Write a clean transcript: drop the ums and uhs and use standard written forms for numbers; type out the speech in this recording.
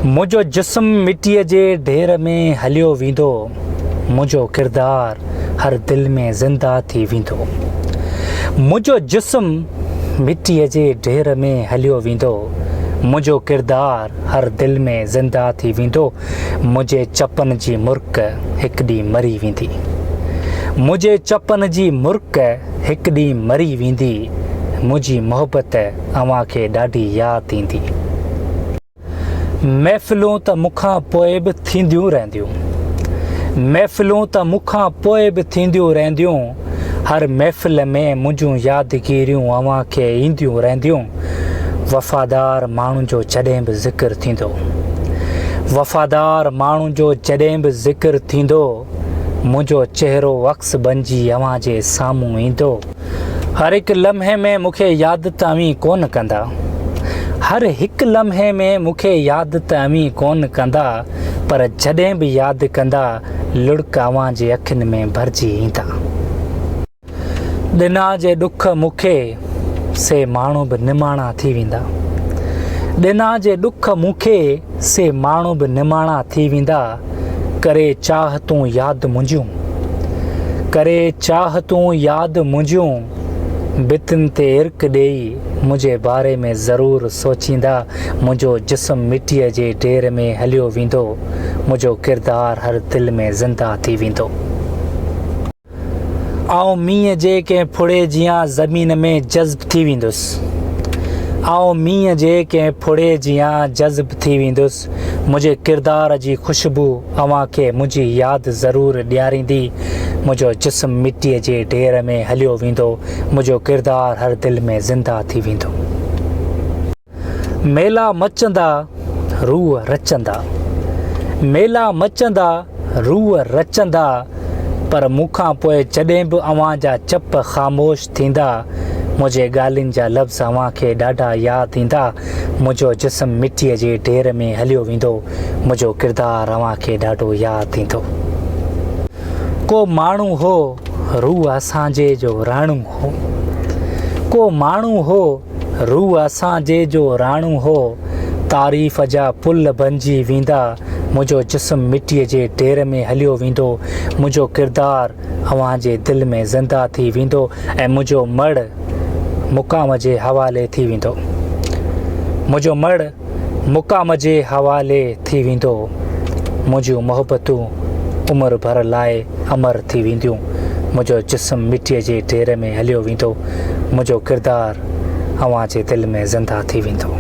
मुझो जिस्म मिट्टीअ जे ढेर में हलियो वेंदो, मुझो किरदार हर दिल में ज़िंदा थी वेंदो। मुझो जिस्म मिट्टीअ जे ढेर में हलियो वेंदो, मुझो किरदार हर दिल में ज़िंदा थी वेंदो। मुझे चपन जी मुर्क हिकु ॾींहुं मरी वेंदी, मुझे चपन जी मुर्क हिकु ॾींहुं मरी वेंदी। मुंहिंजी मोहबत अव्हां खे ॾाढी यादि ईंदी। महफ़िलूं त मूंखां पोइ बि थींदियूं रहंदियूं, महफ़िलूं त मूंखां पोइ बि थींदियूं रहंदियूं। हर महफ़िल में मुंहिंजूं यादगिरियूं अव्हां खे ईंदियूं रहंदियूं। वफ़ादार माण्हू जो जॾहिं बि ज़िक्र थींदो, वफ़ादार माण्हू जो जॾहिं बि ज़िक्र थींदो, मुंहिंजो चहिरो अक्स बणिजी अव्हां जे साम्हूं ईंदो। हर हिकु लम्हे में मूंखे यादि त अव्हीं कोन कंदा, हर हिकु लम्हे में मूंखे यादि त अव्हीं कोन कंदा, पर जॾहिं बि यादि कंदा लुढ़क अव्हां जे अखियुनि में भरिजी ईंदा। ॾिना जे ॾुख मूंखे से माण्हू बि निमाणा थी वेंदा, ॾिना जे ॾुख मूंखे से माण्हू बि निमाणा थी वेंदा। करे चाहतूं यादि मुंहिंजियूं, करे चाहतूं यादि मुंहिंजियूं, भितियुनि ते इर्क ॾेई मुंहिंजे बारे में ज़रूरु सोचींदा। मुंहिंजो जिस्म मिट्टीअ जे ढेर में हलियो वेंदो, मुंहिंजो किरदार हर दिल में ज़िंदा थी वेंदो। आउं मींहं जे कंहिं फुड़े जियां ज़मीन में जज़्ब थी वेंदुसि, आउं मींहं जे कंहिं फुड़े जियां जज़्ब थी वेंदुसि। मुंहिंजे किरदार जी ख़ुशबू अव्हां खे मुंहिंजी यादि ज़रूरु ॾियारींदी। मुंहिंजो जिस्म मिट्टीअ जे ढेर में हलियो वेंदो, मुंहिंजो किरदार हर दिल में ज़िंदा थी वेंदो। मेला मचंदा रूह रचंदा, मेला मचंदा रूह रचंदा, पर मूंखां पोइ जॾहिं बि अव्हां जा चप ख़ामोश थींदा, मुंहिंजे ॻाल्हियुनि जा लफ़्ज़ अव्हां खे ॾाढा यादि ईंदा। मुंहिंजो जिस्म मिट्टीअ जे ढेर में हलियो वेंदो, मुंहिंजो किरदार अव्हां खे ॾाढो यादि ईंदो। को माण्हू हो रूह असांजे जो राणू हो, को माण्हू हो रूह असांजे जो राणू हो, तारीफ़ जा पुल बणिजी वेंदा। मुंहिंजो जिस्म मिट्टीअ जे ढेर में हलियो वेंदो, मुंहिंजो किरदार अव्हां जे दिल में ज़िंदा थी वेंदो ऐं मुंहिंजो मड़ मुक़ाम जे हवाले थी वेंदो, मुंहिंजो मड़ मुक़ाम जे हवाले थी वेंदो। मुंहिंजूं मोहबतूं उमिरि भर लाइ अमर थी वेंदियूं। मुंहिंजो जिस्म मिट्टीअ जे ढेर में हलियो वेंदो, मुंहिंजो किरदार अव्हां जे दिल में ज़िंदा थी वेंदो।